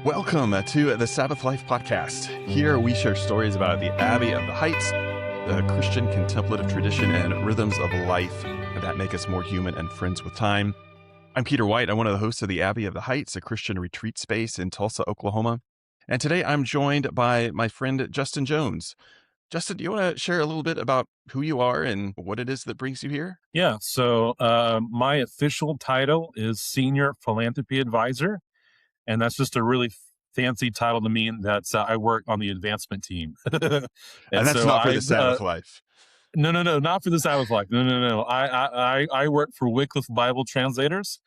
Welcome to the Sabbath Life podcast. Here we share stories about the Abbey of the Heights, the Christian contemplative tradition and rhythms of life that make us more human and friends with time. I'm Peter White. I'm one of the hosts of the Abbey of the Heights, a Christian retreat space in Tulsa, Oklahoma. And today I'm joined by my friend Justin Jones. Justin, do you want to share a little bit about who you are and what it is that brings you here? Yeah, so my official title is Senior Philanthropy Advisor, and that's just a really fancy title to mean that I work on the advancement team. And And that's so not for the Sabbath Life. no, not for the Sabbath Life. No. I work for Wycliffe Bible Translators,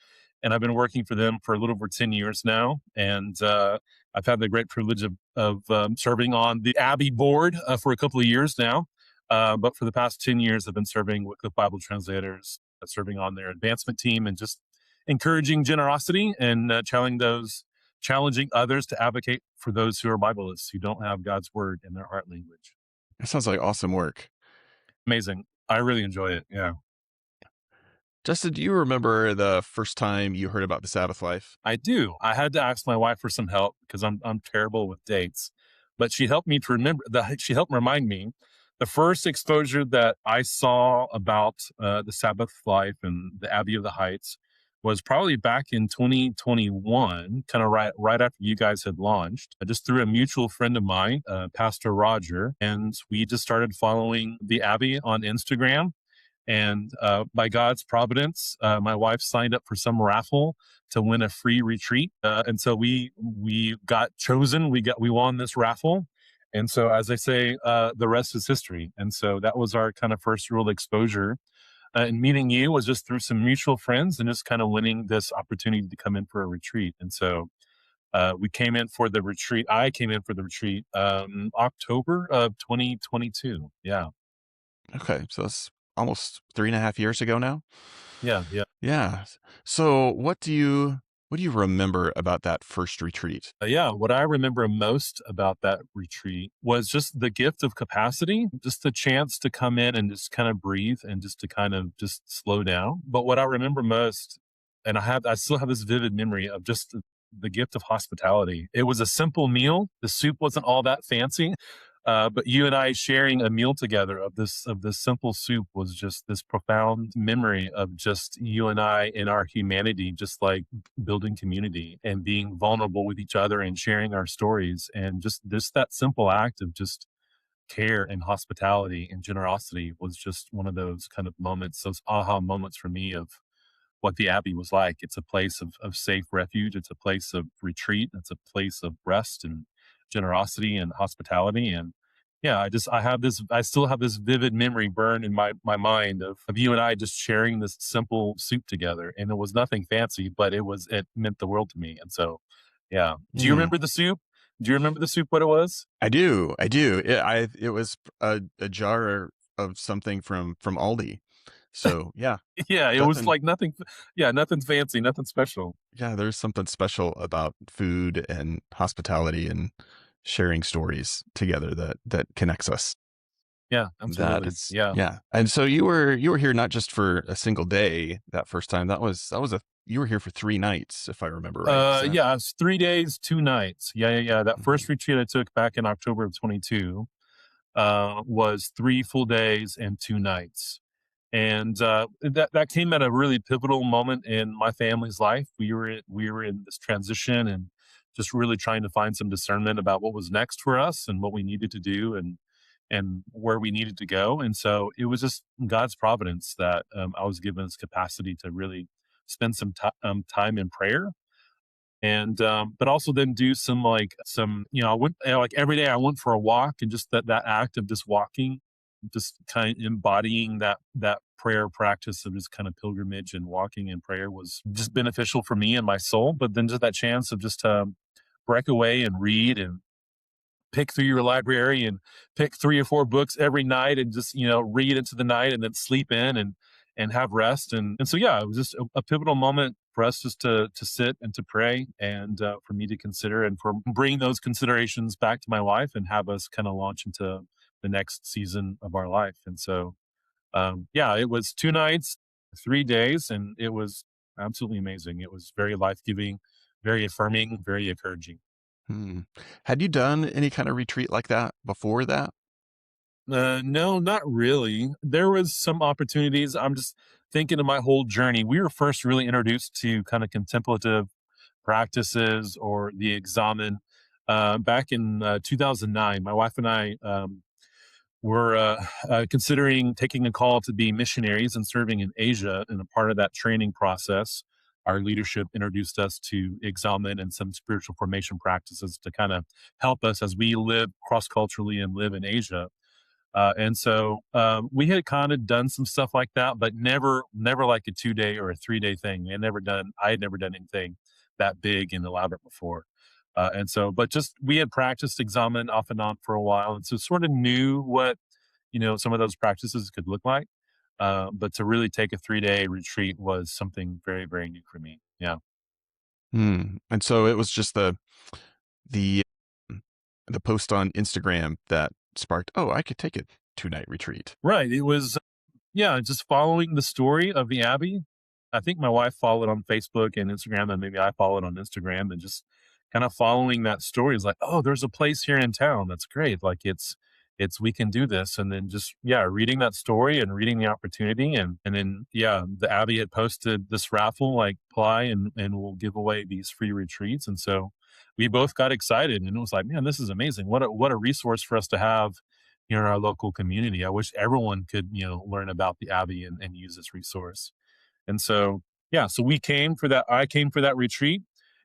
and I've been working for them for a little over 10 years now. And I've had the great privilege of serving on the Abbey board for a couple of years now. But for the past 10 years, I've been serving Wycliffe Bible Translators, serving on their advancement team and just encouraging generosity and challenging others to advocate for those who are Bibleless, who don't have God's word in their heart language. That sounds like awesome work. Amazing. I really enjoy it. Yeah. Justin, do you remember the first time you heard about the Sabbath Life? I do. I had to ask my wife for some help because I'm terrible with dates, but she helped me to remember that. She helped remind me the first exposure that I saw about the Sabbath Life and the Abbey of the Heights was probably back in 2021, kind of right after you guys had launched, just through a mutual friend of mine, Pastor Roger, and we just started following the Abbey on Instagram. And by God's providence, my wife signed up for some raffle to win a free retreat, and so we got chosen. We won this raffle, and so as I say, the rest is history. And so that was our kind of first real exposure. And meeting you was just through some mutual friends, and just kind of winning this opportunity to come in for a retreat. And so we came in for the retreat. I came in for the retreat October of 2022. Yeah, Okay, so that's almost 3.5 years ago now. yeah. Yeah. So what do you remember about that first retreat? Yeah, what I remember most about that retreat was just the gift of capacity, just the chance to come in and just kind of breathe and just to kind of just slow down. But what I remember most, and I still have this vivid memory of just the gift of hospitality. It was a simple meal. The soup wasn't all that fancy. But you and I sharing a meal together of this simple soup was just this profound memory of just you and I in our humanity, just like building community and being vulnerable with each other and sharing our stories, and just this that simple act of just care and hospitality and generosity was just one of those kind of moments, those aha moments for me of what the Abbey was like. It's a place of safe refuge. It's a place of retreat. It's a place of rest and generosity and hospitality. And yeah, I still have this vivid memory burned in my mind of you and I just sharing this simple soup together. And it was nothing fancy, but it meant the world to me. And so, yeah. Do you Mm, remember the soup? Do you remember the soup, what it was? I do. It was a jar of something from Aldi. So yeah, Yeah, it was nothing. like nothing. Yeah, nothing fancy, nothing special. Yeah, there's something special about food and hospitality and sharing stories together that connects us. Yeah, That absolutely. is, Yeah. yeah. And so you were here not just for a single day that first time. That was you were here for 3 nights, if I remember right. Is that? Yeah, it's 3 days, 2 nights. Yeah. That Mhm. first retreat I took back in October of 22, was 3 full days and 2 nights. And, that came at a really pivotal moment in my family's life. We were in this transition and just really trying to find some discernment about what was next for us and what we needed to do and where we needed to go. And so it was just God's providence that, I was given this capacity to really spend some time in prayer, and but also then do I went, like every day I went for a walk, and just that act of just walking, just kind of embodying that prayer practice of just kind of pilgrimage and walking in prayer was just beneficial for me and my soul. But then just that chance of just break away and read and pick through your library and pick 3 or 4 books every night and just read into the night and then sleep in and have rest. And so yeah, it was just a pivotal moment for us just to sit and to pray, and for me to consider and for bring those considerations back to my wife and have us kind of launch into the next season of our life. And so yeah, it was 2 nights, 3 days, and it was absolutely amazing. It was very life-giving, very affirming, very encouraging. Hmm. Had you done any kind of retreat like that before that? No, not really. There was some opportunities. I'm just thinking of my whole journey. We were first really introduced to kind of contemplative practices or the examen back in 2009. My wife and I were considering taking a call to be missionaries and serving in Asia. And a part of that training process, our leadership introduced us to examen and some spiritual formation practices to kind of help us as we live cross culturally and live in Asia. And so we had kind of done some stuff like that, but never like a 2 day or a 3 day thing. I had never done anything that big and elaborate before. But just we had practiced examen off and on for a while. And so sort of knew what, some of those practices could look like. But to really take a 3 day retreat was something very, very new for me. Yeah. Hmm. And so it was just the mm, the post on Instagram that sparked, "Oh, I could take a two-night retreat." Right. It was Yeah, just following the story of the Abbey. I think my wife followed on Facebook and Instagram, and maybe I followed on Instagram, and just kind of following that story is like, oh, there's a place here in town that's great. Like it's we can do this. And then just reading that story and reading the opportunity, and then the Abbey had posted this raffle, like apply and we'll give away these free retreats. And so we both got excited, and it was like, man, this is amazing. What a resource for us to have here in our local community. I wish everyone could, learn about the Abbey and use this resource. And so, so I came for that retreat.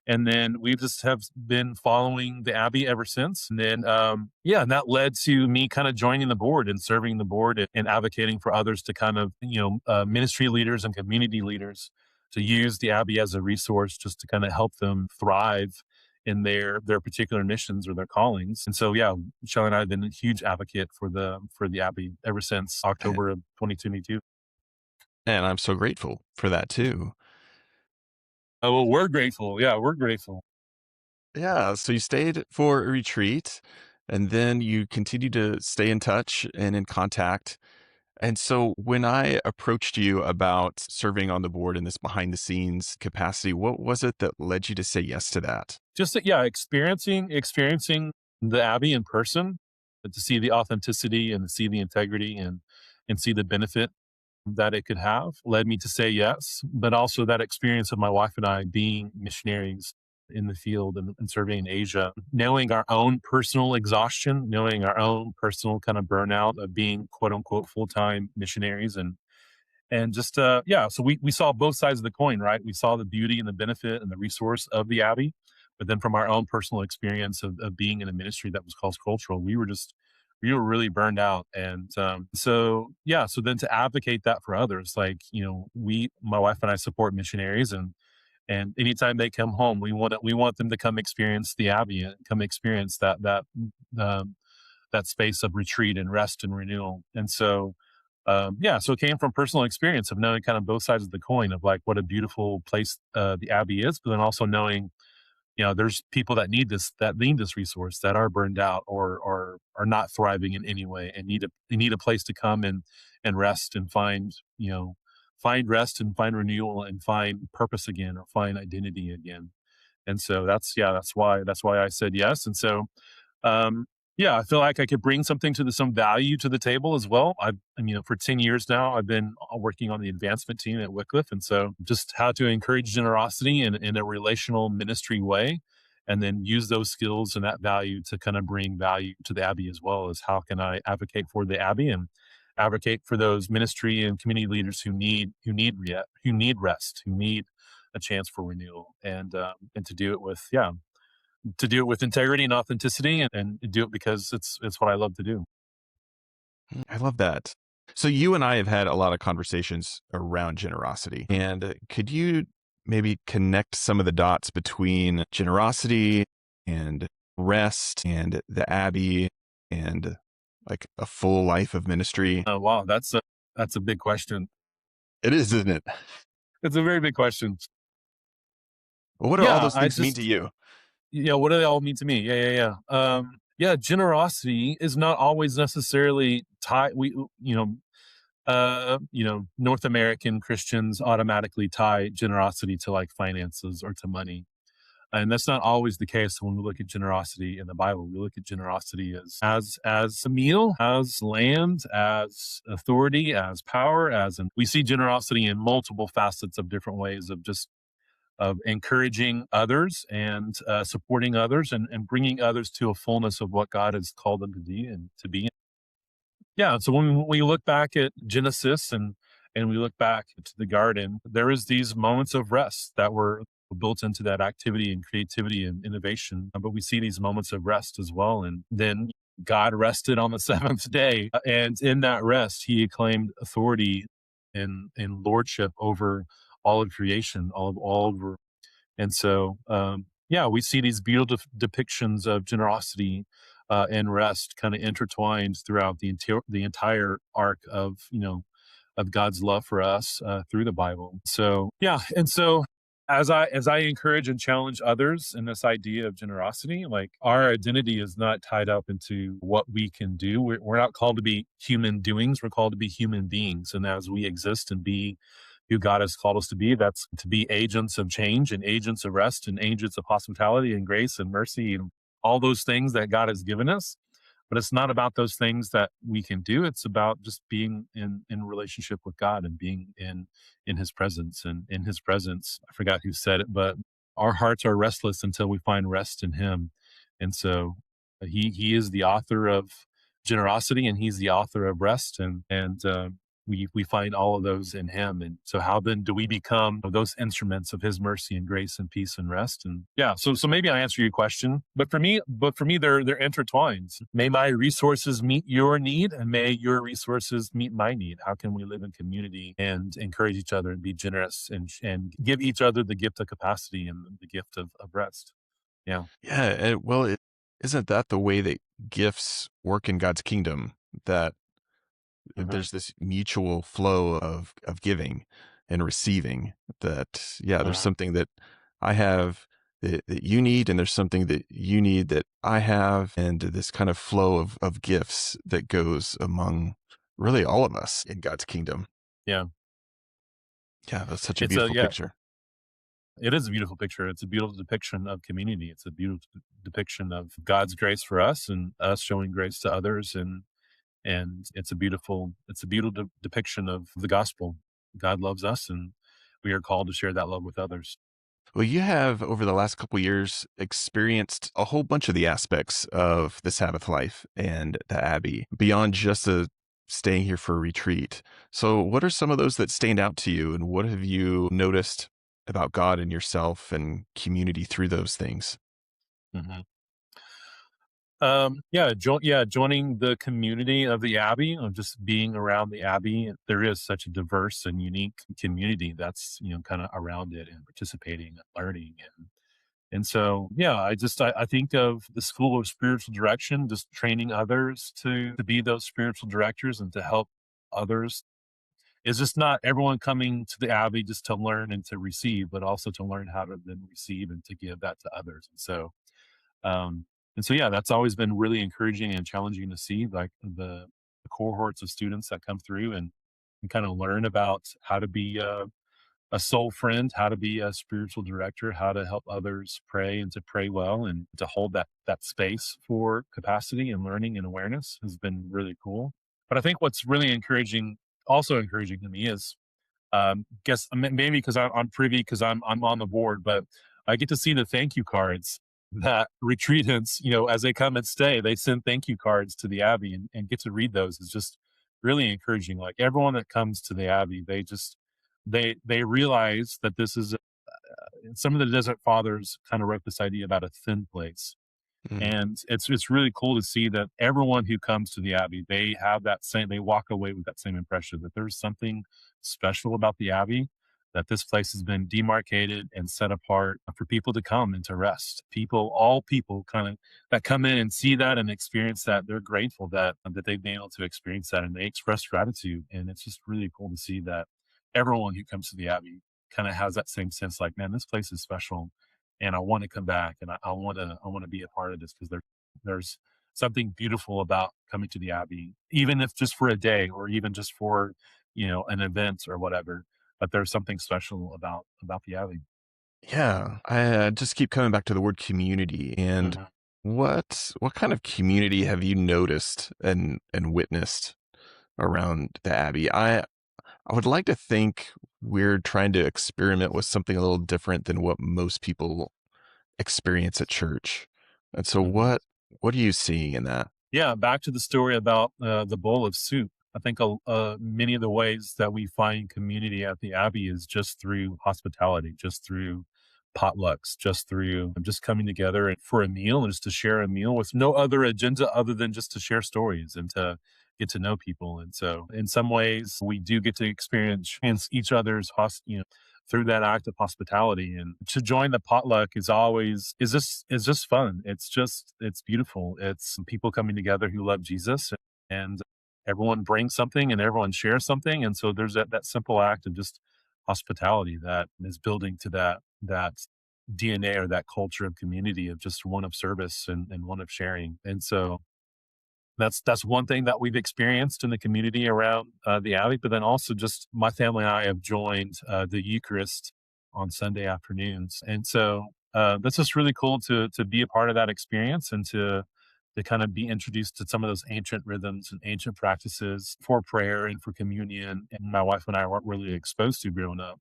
And then we just have been following the Abbey ever since. And then, and that led to me kind of joining the board and serving the board and advocating for others to kind of, ministry leaders and community leaders to use the Abbey as a resource just to kind of help them thrive in their particular missions or their callings. And so, Shelley and I have been a huge advocate for the Abbey ever since A October of 2022. and I'm so grateful for that too. Oh, well, we're grateful. Yeah, we're grateful. Yeah, so you stayed for a retreat, and then you continued to stay in touch and in contact. And so when I approached you about serving on the board in this behind the scenes capacity, what was it that led you to say yes to that? Just experiencing the Abbey in person, but to see the authenticity and to see the integrity and see the benefit that it could have led me to say yes. But also that experience of my wife and I being missionaries in the field and serving in Asia, knowing our own personal exhaustion, knowing our own personal kind of burnout of being quote unquote full time missionaries, and just so we saw both sides of the coin, right? We saw the beauty and the benefit and the resource of the Abbey, but then from our own personal experience of being in a ministry that was cross cultural, we were really burned out. And so then to advocate that for others, like, my wife and I support missionaries, and anytime they come home, we want them to come experience the Abbey and come experience um, that space of retreat and rest and renewal. And so so it came from personal experience of knowing kind of both sides of the coin of like what a beautiful place the Abbey is, but then also knowing, there's people that need this resource, that are burned out or are not thriving in any way and need a place to come and rest and find rest and find renewal and find purpose again or find identity again. And so that's why I said yes. And so um, I feel like I could bring something some value to the table as well. For 10 years now, I've been working on the advancement team at Wycliffe. And so just how to encourage generosity in a relational ministry way, and then use those skills and that value to kind of bring value to the Abbey as well as how can I advocate for the Abbey and advocate for those ministry and community leaders who need rest, who need a chance for renewal, and to do it with integrity and authenticity, and do it because it's what I love to do. I love that. So you and I have had a lot of conversations around generosity. And could you maybe connect some of the dots between generosity and rest and the Abbey and like a full life of ministry? Oh, wow, that's a big question. It is, isn't it? It's a very big question. What do all Yeah, those things mean to you? what do they all mean to me? Generosity is not always necessarily tied. North American Christians automatically tie generosity to like finances or to money. And that's not always the case when we look at generosity in the Bible. We look at generosity as a meal, as land, as authority, as power, we see generosity in multiple facets of different ways of just of encouraging others and supporting others and bringing others to a fullness of what God has called them to be and to be. Yeah, so when we look back at Genesis and we look back to the garden, there is these moments of rest that were built into that activity and creativity and innovation. But we see these moments of rest as well. And then God rested on the seventh day. And in that rest, he claimed authority and lordship over all of creation, all over. And so, yeah, we see these beautiful depictions of generosity and rest kind of intertwined throughout the entire arc of of God's love for us through the Bible. So yeah, and so as I encourage and challenge others in this idea of generosity, like our identity is not tied up into what we can do. We're not called to be human doings. We're called to be human beings, and as we exist and be who God has called us to be, that's to be agents of change and agents of rest and agents of hospitality and grace and mercy and all those things that God has given us. But it's not about those things that we can do. It's about just being in relationship with God and being in his presence. And in his presence, I forgot who said it, but our hearts are restless until we find rest in him. And so he is the author of generosity and he's the author of rest and we find all of those in him. And so how then do we become those instruments of his mercy and grace and peace and rest? And yeah, so maybe I answer your question, but for me they're intertwined. May my resources meet your need and may your resources meet my need. How can we live in community and encourage each other and be generous and give each other the gift of capacity and the gift of rest? Yeah. Yeah, well, isn't that the way that gifts work in God's kingdom? That Uh-huh. there's this mutual flow of giving and receiving. That yeah, there's Uh-huh. something that I have that you need, and there's something that you need that I have, and this kind of flow of gifts that goes among really all of us in God's kingdom. Yeah. Yeah, that's such a It's a beautiful yeah. picture. It is a beautiful picture. It's a beautiful depiction of community. It's a beautiful depiction of God's grace for us and us showing grace to others. And it's a beautiful depiction of the gospel. God loves us, and we are called to share that love with others. Well, you have over the last couple years experienced a whole bunch of the aspects of the Sabbath life and the Abbey beyond just staying here for a retreat. So, what are some of those that stand out to you, and what have you noticed about God and yourself and community through those things? Mhm. Joining the community of the Abbey, of just being around the Abbey. There is such a diverse and unique community that's kind of around it and participating and learning and so, yeah, I think of the School of Spiritual Direction, just training others to be those spiritual directors and to help others. It's just not everyone coming to the Abbey just to learn and to receive, but also to learn how to then receive and to give that to others. Um, yeah, that's always been really encouraging and challenging to see, like the cohorts of students that come through and kind of learn about how to be a soul friend, how to be a spiritual director, how to help others pray and to pray well and to hold that space for capacity and learning and awareness has been really cool. But I think what's really also encouraging to me is guess maybe because I'm privy because I'm on the board, but I get to see the thank you cards that retreatants, as they come and stay, they send thank you cards to the Abbey and get to read those is just really encouraging. Like everyone that comes to the Abbey, they realize that this is some of the Desert Fathers kind of wrote this idea about a thin place, Mm. and it's really cool to see that everyone who comes to the Abbey, they walk away with that same impression that there's something special about the Abbey, that this place has been demarcated and set apart for people to come and to rest. All people kind of that come in and see that and experience that, they're grateful that they've been able to experience that and they express gratitude. And it's just really cool to see that everyone who comes to the Abbey kind of has that same sense like, man, this place is special and I want to come back and I want to be a part of this because there's something beautiful about coming to the Abbey, even if just for a day or even just for an event or whatever. But there's something special about the Abbey. Yeah, I just keep coming back to the word community. And Mhm. what kind of community have you noticed and witnessed around the Abbey? I would like to think we're trying to experiment with something a little different than what most people experience at church. And so Mhm. what are you seeing in that? Yeah, back to the story about the bowl of soup. I think many of the ways that we find community at the Abbey is just through hospitality, just through potlucks, just through just coming together and for a meal and just to share a meal with no other agenda other than just to share stories and to get to know people. And so, in some ways, we do get to experience each other's through that act of hospitality. And to join the potluck is just fun. It's beautiful. It's people coming together who love Jesus, and everyone brings something and everyone shares something. And so there's that simple act of just hospitality that is building to that DNA or that culture of community of just one of service and one of sharing. And so that's one thing that we've experienced in the community around the Abbey. But then also, just my family and I have joined the Eucharist on Sunday afternoons, and so that's just really cool to be a part of that experience and to kind of be introduced to some of those ancient rhythms and ancient practices for prayer and for communion. And my wife and I weren't really exposed to growing up.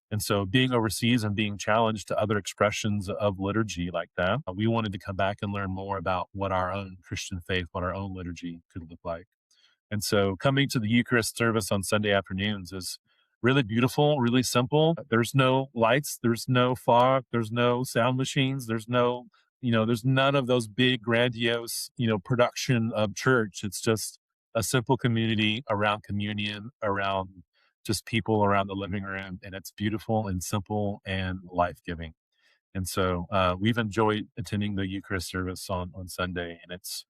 And so being overseas and being challenged to other expressions of liturgy like that, we wanted to come back and learn more about what our own Christian faith, what our own liturgy could look like. And so coming to the Eucharist service on Sunday afternoons is really beautiful, really simple. There's no lights, there's no fog, there's no sound machines, there's none of those big grandiose, production of church. It's just a simple community around communion, around just people around the living room. And it's beautiful and simple and life-giving. And so we've enjoyed attending the Eucharist service on Sunday, and it's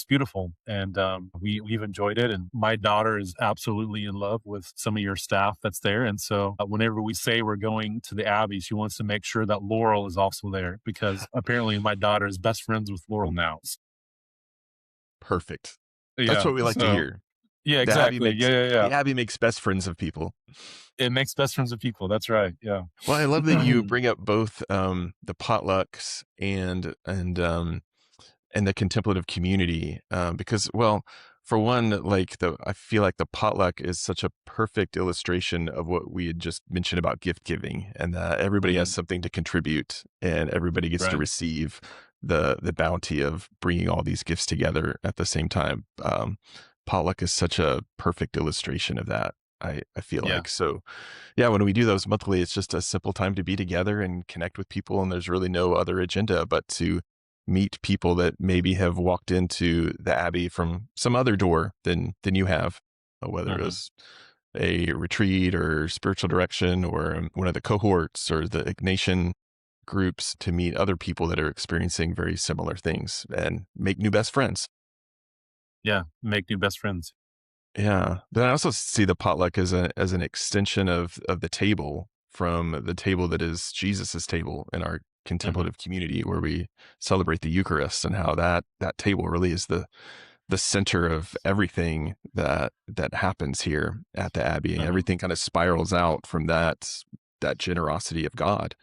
beautiful, and we've enjoyed it. And my daughter is absolutely in love with some of your staff that's there, and so whenever we say we're going to the Abbey, she wants to make sure that Laurel is also there because apparently my daughter is best friends with Laurel now. Perfect. That's Yeah. what we like to So hear. yeah, The Abbey exactly. Yeah, makes yeah, yeah. the Abbey makes best friends of people. It makes best friends with people. That's right. Yeah. Well, I love that you bring up both the potlucks and the contemplative community because, well, for one, like I feel like the potluck is such a perfect illustration of what we had just mentioned about gift giving, and that everybody has Mhm. something to contribute, and everybody gets to Right. receive the bounty of bringing all these gifts together at the same time. Potluck is such a perfect illustration of that. I feel Yeah. like so. Yeah, when we do those monthly, it's just a simple time to be together and connect with people, and there's really no other agenda but to meet people that maybe have walked into the Abbey from some other door than you have, whether it Hmm. was a retreat or spiritual direction or one of the cohorts or the Ignatian groups, to meet other people that are experiencing very similar things and make new best friends. Yeah. Make new best friends. Yeah. Then I also see the potluck as an extension of the table, from the table that is Jesus's table in our Hmm. contemplative community where we celebrate the Eucharist, and how that table really is the center of everything that happens here at the Abbey. Hmm. Everything kind of spirals out from that generosity of God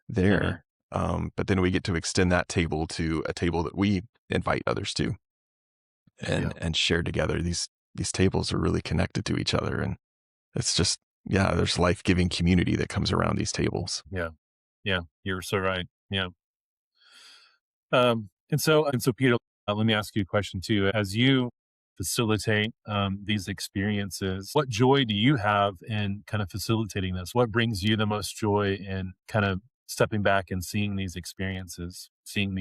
Hmm. there. But then we get to extend that table to a table that we invite others to Yeah. and share together. These tables are really connected to each other, and it's just, yeah, there's life-giving community that comes around these tables. Yeah. Yeah. You're so right. Yeah. And so, Peter, let me ask you a question too. As you facilitate these experiences, what joy do you have in kind of facilitating this? What brings you the most joy in kind of stepping back and seeing these experiences, seeing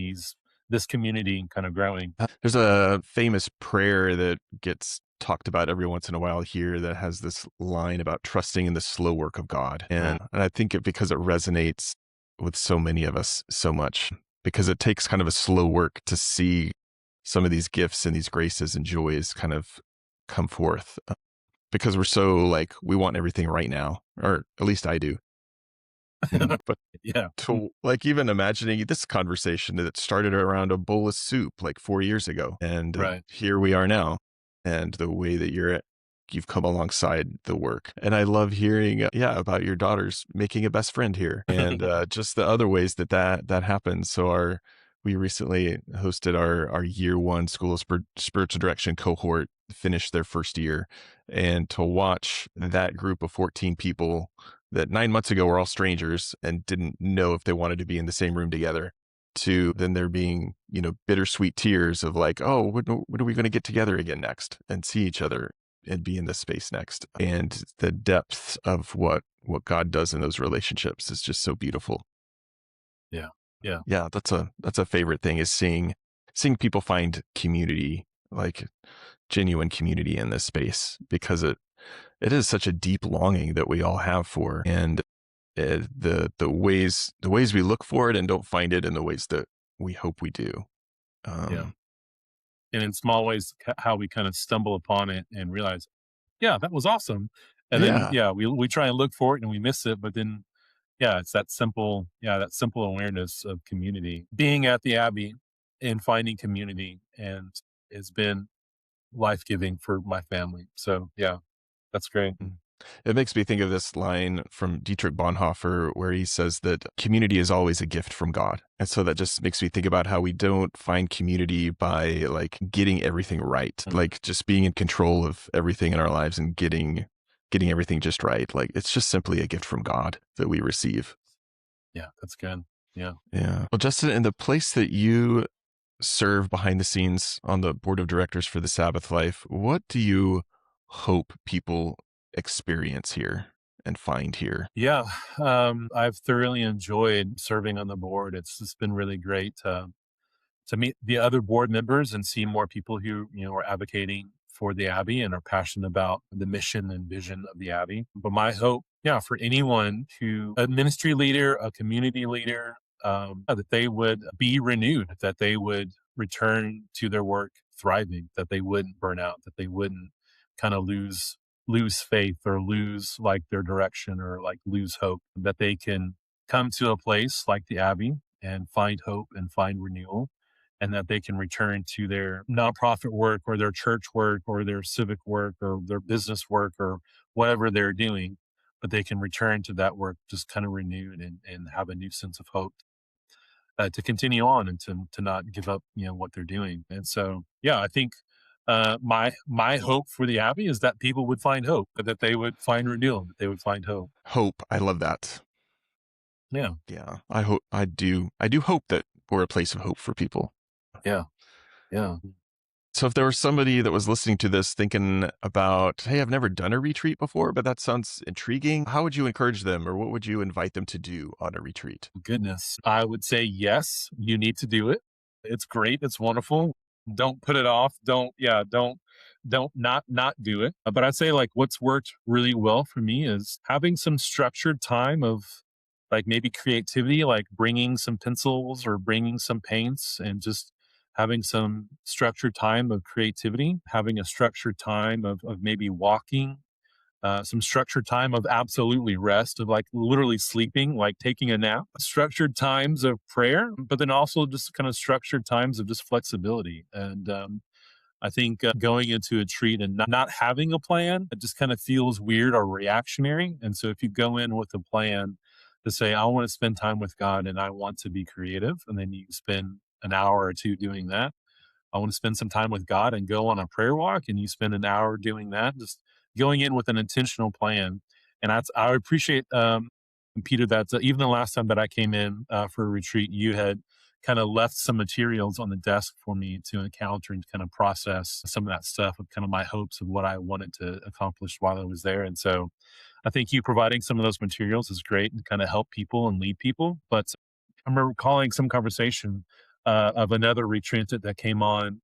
this community kind of growing? There's a famous prayer that gets talked about every once in a while here that has this line about trusting in the slow work of God. And I think because it resonates with so many of us so much, because it takes kind of a slow work to see some of these gifts and these graces and joys kind of come forth, because we're so like, we want everything right now, or at least I do. But Yeah. to like even imagining this conversation that started around a bowl of soup like 4 years ago, and Right. here we are now, and the way that you're you've come alongside the work. And I love hearing, about your daughters making a best friend here, and just the other ways that happens. So we recently hosted our year one School of Spiritual Direction cohort finish their first year, and to watch that group of 14 people that 9 months ago were all strangers and didn't know if they wanted to be in the same room together, to then there being, bittersweet tears of like, oh, when are we going to get together again next and see each other and be in this space next? And the depth of what God does in those relationships is just so beautiful. Yeah. Yeah. Yeah, that's a favorite thing, is seeing people find community, like genuine community in this space, because it is such a deep longing that we all have for, and the ways we look for it and don't find it in the ways that we hope we do. Yeah. Um, And in small ways, how we kind of stumble upon it and realize, yeah, that was awesome. And then, yeah. yeah, we try and look for it and we miss it. But then, yeah, it's that simple awareness of community. Being at the Abbey and finding community and has been life giving for my family. So, yeah, that's great. Mm. It makes me think of this line from Dietrich Bonhoeffer where he says that community is always a gift from God. And so that just makes me think about how we don't find community by like getting everything right, Mm. like just being in control of everything in our lives and getting everything just right. Like it's just simply a gift from God that we receive. Yeah, that's good. Yeah. Yeah. Well, Justin, in the place that you serve behind the scenes on the board of directors for the Sabbath Life, what do you hope people experience here and find here? Yeah. I've thoroughly enjoyed serving on the board. It's just been really great to meet the other board members and see more people who, are advocating for the Abbey and are passionate about the mission and vision of the Abbey. But my hope, yeah, for anyone a ministry leader, a community leader, that they would be renewed, that they would return to their work thriving, that they wouldn't burn out, that they wouldn't kind of lose faith or lose like their direction or like lose hope, that they can come to a place like the Abbey and find hope and find renewal, and that they can return to their nonprofit work or their church work or their civic work or their business work or whatever they're doing, but they can return to that work just kind of renewed and have a new sense of hope to continue on and to not give up, what they're doing. And so, yeah, I think my hope for the Abbey is that people would find hope, that they would find renewal, that they would find hope. Hope. I love that. Yeah, Yeah. I do hope that we're a place of hope for people. yeah, yeah. So if there was somebody that was listening to this thinking about, hey, I've never done a retreat before, but that sounds intriguing, how would you encourage them, or what would you invite them to do on a retreat? Goodness. I would say yes, you need to do it. It's great. It's wonderful. Don't put it off. Don't not do it. But I'd say like what's worked really well for me is having some structured time of like maybe creativity, like bringing some pencils or bringing some paints and just having some structured time of creativity, having a structured time of maybe walking, some structured time of absolutely rest, of like literally sleeping, like taking a nap, structured times of prayer, but then also just kind of structured times of just flexibility. And I think going into a treat and not having a plan, it just kind of feels weird or reactionary. And so if you go in with a plan to say, I want to spend time with God and I want to be creative, and then you spend an hour or two doing that, I want to spend some time with God and go on a prayer walk, and you spend an hour doing that, just going in with an intentional plan. And I appreciate, Peter, that even the last time that I came in for a retreat, you had kind of left some materials on the desk for me to encounter and kind of process some of that stuff of kind of my hopes of what I wanted to accomplish while I was there. And so I think you providing some of those materials is great and kind of help people and lead people. But I remember recalling some conversation of another retreatant that came on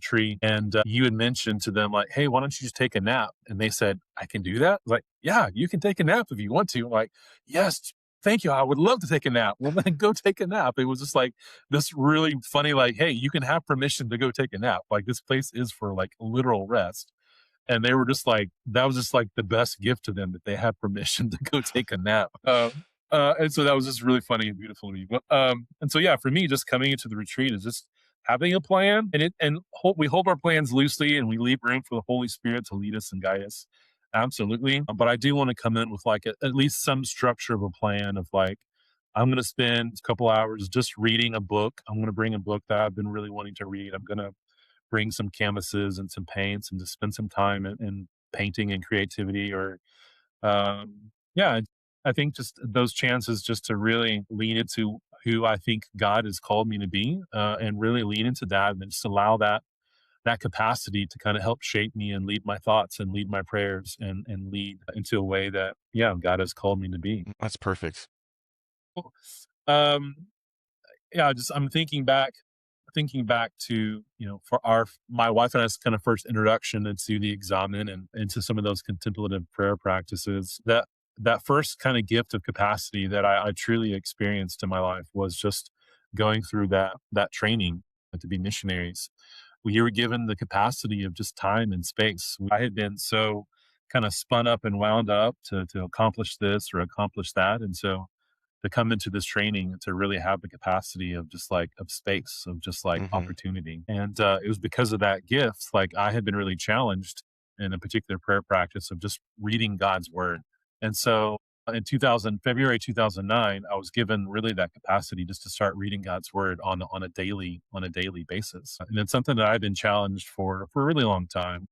tree, and you had mentioned to them like, "Hey, why don't you just take a nap?" And they said, "I can do that." I was like, "Yeah, you can take a nap if you want to." I'm like, "Yes, thank you. I would love to take a nap." Well, then go take a nap. It was just like this really funny, like, "Hey, you can have permission to go take a nap. Like this place is for like literal rest." And they were just like, that was just like the best gift to them that they had permission to go take a nap. And so that was just really funny and beautiful to me. But, and so, yeah, for me, just coming into the retreat is just having a plan, we hold our plans loosely, and we leave room for the Holy Spirit to lead us and guide us. Absolutely. But I do want to come in with like at least some structure of a plan of like, I'm going to spend a couple hours just reading a book. I'm going to bring a book that I've been really wanting to read. I'm going to bring some canvases and some paints and just spend some time in painting and creativity. Or yeah, I think just those chances just to really lean into who I think God has called me to be, and really lean into that, and just allow that capacity to kind of help shape me and lead my thoughts and lead my prayers and lead into a way that, yeah, God has called me to be. That's perfect. Um, yeah, just I'm thinking back to, for my wife and I's kind of first introduction into the examen and into some of those contemplative prayer practices. That first kind of gift of capacity that I truly experienced in my life was just going through that training to be missionaries. We were given the capacity of just time and space. I had been so kind of spun up and wound up to accomplish this or accomplish that, and so to come into this training and to really have the capacity of just like of space, of just like Hmm. opportunity. And it was because of that gift, like I had been really challenged in a particular prayer practice of just reading God's word. And so in 2000, February 2009, I was given really that capacity just to start reading God's word on a daily basis. And it's something that I've been challenged for a really long time.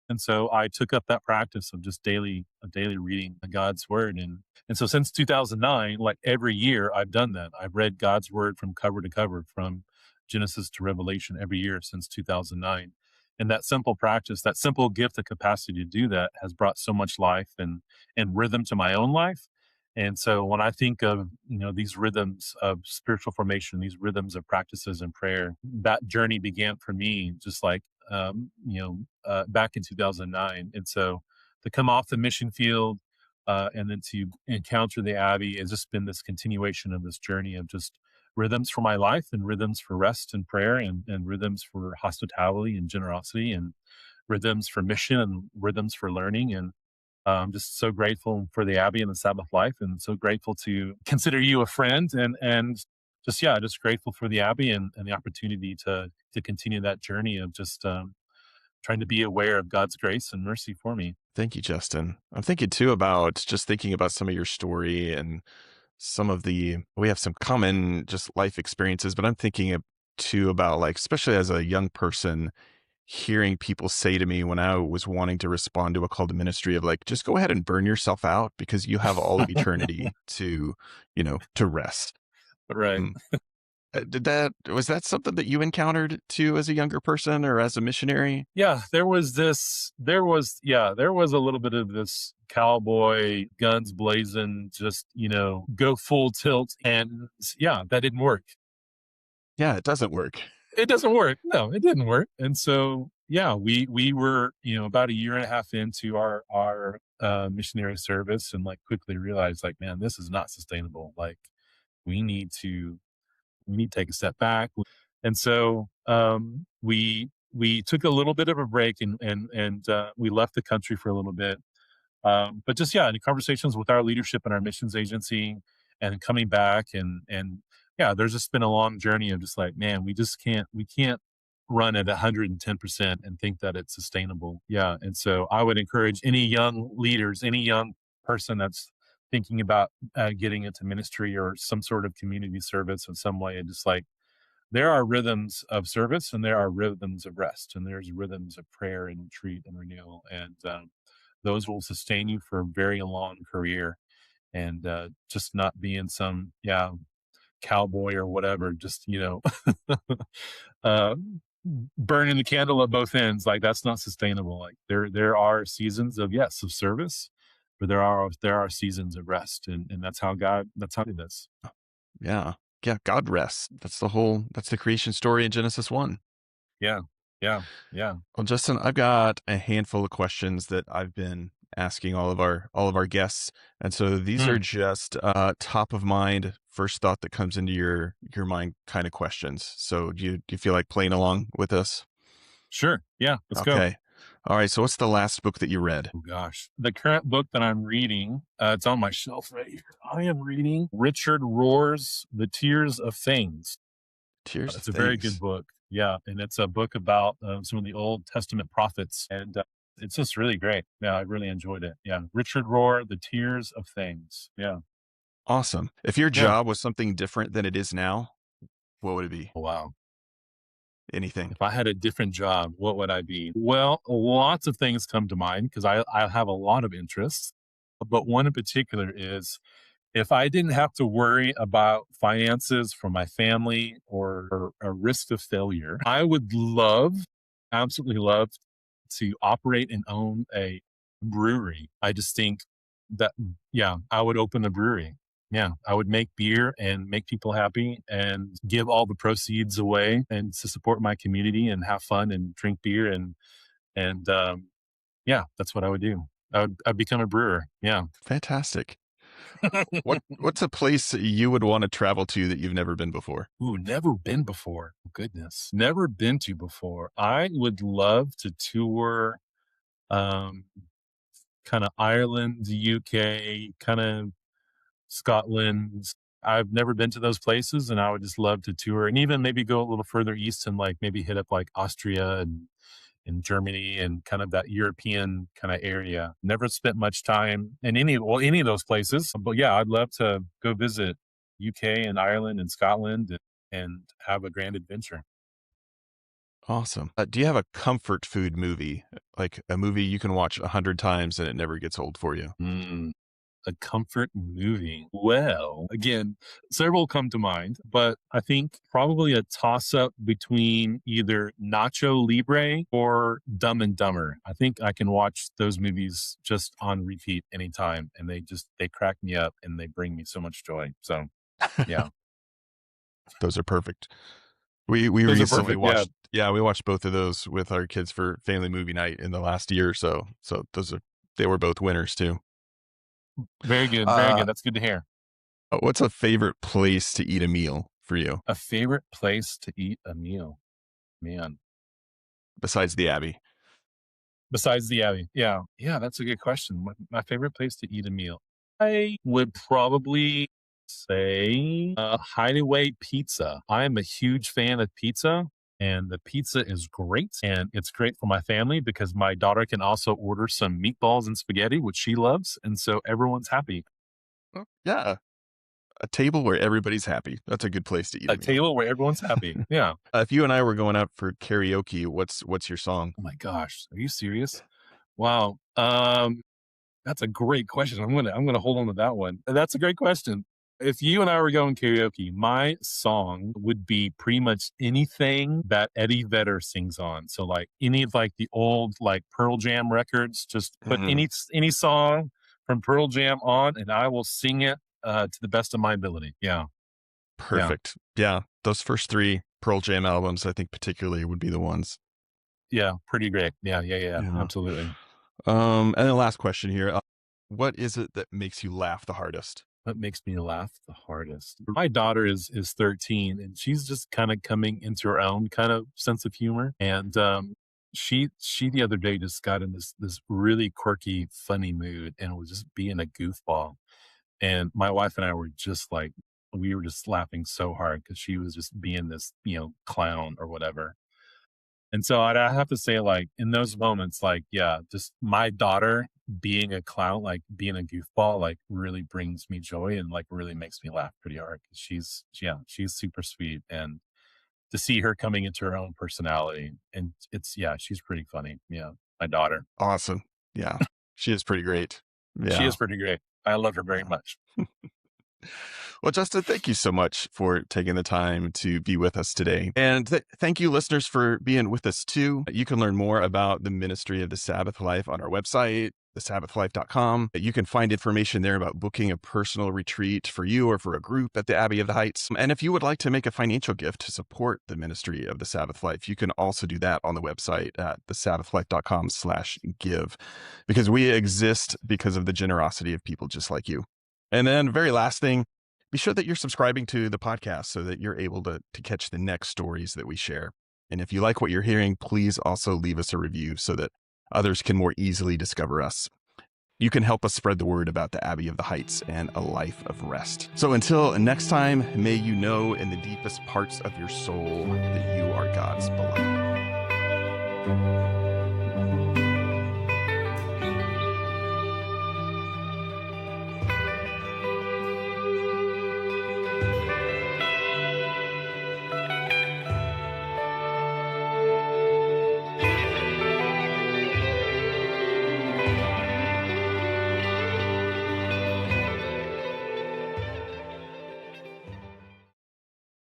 And so I took up that practice of just daily reading God's word. And so since 2009, like every year I've done that. I've read God's word from cover to cover, from Genesis to Revelation every year since 2009. And that simple practice, that simple gift, the capacity to do that has brought so much life and rhythm to my own life. And so when I think of, these rhythms of spiritual formation, these rhythms of practices and prayer, that journey began for me just like, back in 2009. And so to come off the mission field, and then to encounter the Abbey has just been this continuation of this journey of just rhythms for my life and rhythms for rest and prayer and rhythms for hospitality and generosity and rhythms for mission and rhythms for learning. And I'm just so grateful for the Abbey and the Sabbath Life, and so grateful to consider you a friend, and just, yeah, just grateful for the Abbey and the opportunity to continue that journey of just trying to be aware of God's grace and mercy for me. Thank you, Justin. I'm thinking too about just thinking about some of your story and we have some common just life experiences, but I'm thinking too about like, especially as a young person, hearing people say to me when I was wanting to respond to a call to ministry of like, just go ahead and burn yourself out because you have all of eternity to rest. Right. Mm. Was that something that you encountered too as a younger person or as a missionary? Yeah, there was a little bit of this cowboy guns blazing, just, go full tilt. And yeah, that didn't work. Yeah, it doesn't work. It doesn't work. No, it didn't work. And so, yeah, we were, about a year and a half into our missionary service, and like quickly realized like, man, this is not sustainable. Like we need to we need to take a step back. And so we took a little bit of a break, and we left the country for a little bit. But just, yeah, in conversations with our leadership and our missions agency, and coming back, and yeah, there's just been a long journey of just like, man, we can't run at 110% and think that it's sustainable. Yeah, and so I would encourage any young leaders, any young person that's thinking about getting into ministry or some sort of community service in some way, and just like, there are rhythms of service and there are rhythms of rest and there's rhythms of prayer and retreat and renewal, and those will sustain you for a very long career. And just not being some, yeah, cowboy or whatever, just, uh, burning the candle at both ends, like that's not sustainable. Like there are seasons of, yes, of service, but there are seasons of rest, and that's how he did this. Yeah. Yeah, God rests. That's the creation story in Genesis 1. Yeah, yeah, yeah. Well, Justin, I've got a handful of questions that I've been asking all of our guests, and so these are Mm, just top of mind, first thought that comes into your mind kind of questions. So do you feel like playing along with us? sure, yeah, let's go. Okay. All right. So what's the last book that you read? Oh gosh. The current book that I'm reading, it's on my shelf right here. I am reading Richard Rohr's The Tears of Things. Tears of It's a very good Things. book. Yeah, and it's a book about some of the Old Testament prophets, and it's just really great. Yeah, I really enjoyed it. Yeah, Richard Rohr, The Tears of Things. Yeah, Awesome. If your yeah. job was something different than it is now, what would it be? Wow. Anything. If I had a different job, what would I be? Well, lots of things come to mind because I have a lot of interests, but one in particular is if I didn't have to worry about finances for my family or a risk of failure, I would love, absolutely love to operate and own a brewery. I just think that, yeah, I would open a brewery. Yeah, I would make beer and make people happy and give all the proceeds away and to support my community and have fun and drink beer and yeah, that's what I would do. I'd become a brewer. Yeah. Fantastic. What's a place you would want to travel to that you've never been before? Ooh, never been before. Goodness. Never been to before. I would love to tour um kind of Ireland, the UK, kind of Scotland. I've never been to those places and I would just love to tour and even maybe go a little further east and like maybe hit up like Austria and Germany and kind of that European kind of area. Never spent much time in any of those places. But yeah, I'd love to go visit UK and Ireland and Scotland and have a grand adventure. Awesome. Do you have a comfort food movie, like a movie you can watch 100 times and it never gets old for you? Mm. A comfort movie. Well, again, several come to mind, but I think probably a toss up between either Nacho Libre or Dumb and Dumber. I think I can watch those movies just on repeat anytime and they crack me up and they bring me so much joy. So, yeah. Those are perfect. We Those are recently perfect. Yeah. watched, yeah, we watched both of those with our kids for family movie night in the last year or so. So they were both winners too. Very good. Very Uh, good. That's good to hear. what's a favorite place to eat a meal for you A favorite place to eat a meal. Man. besides the Abbey? Besides the Abbey. Yeah. Yeah, that's a good question. My favorite place to eat a meal. I would probably say Hideaway Pizza. I am a huge fan of pizza, and the pizza is great. And it's great for my family because my daughter can also order some meatballs and spaghetti, which she loves. And so everyone's happy. Oh, yeah, a table where everybody's happy. That's a good place to eat a A meal. table where everyone's happy. Yeah. If you and I were going out for karaoke, what's your song? Oh my gosh. Are you serious? Wow. That's a great question. I'm gonna hold on to that one. That's a great question. If you and I were going karaoke, my song would be pretty much anything that Eddie Vedder sings on. So like any of like the old like Pearl Jam records, just put Mhm. any song from Pearl Jam on and I will sing it to the best of my ability. Yeah. Yeah. Perfect. Yeah, those first three Pearl Jam albums, I think particularly would be the ones. Yeah. Pretty great. Yeah. Yeah. Yeah. Yeah. Absolutely. And then last question here. What is it that makes you laugh the hardest? What makes me laugh the hardest? My daughter is 13 and she's just kind of coming into her own kind of sense of humor. And she the other day just got in this really quirky, funny mood and was just being a goofball. And my wife and I were just like we were just laughing so hard because she was just being this, clown or whatever. And so I have to say, like, in those moments, like, yeah, just my daughter being a clown, like being a goofball, like really brings me joy and like really makes me laugh pretty hard. 'Cause she's super sweet. And to see her coming into her own personality and yeah, she's pretty funny. Yeah. My daughter. Awesome. Yeah, she is pretty great. She Yeah. is pretty great. I love her very Yeah. much. Well, Justin, thank you so much for taking the time to be with us today. And thank you, listeners, for being with us too. You can learn more about the ministry of the Sabbath Life on our website, thesabbathlife.com. You can find information there about booking a personal retreat for you or for a group at the Abbey of the Heights. And if you would like to make a financial gift to support the ministry of the Sabbath Life, you can also do that on the website at thesabbathlife.com/give, because we exist because of the generosity of people just like you. And then very last thing, be sure that you're subscribing to the podcast so that you're able to catch the next stories that we share. And if you like what you're hearing, please also leave us a review so that others can more easily discover us. you can help us spread the word about the Abbey of the Heights and a life of rest. So until next time, may you know in the deepest parts of your soul that you are God's beloved.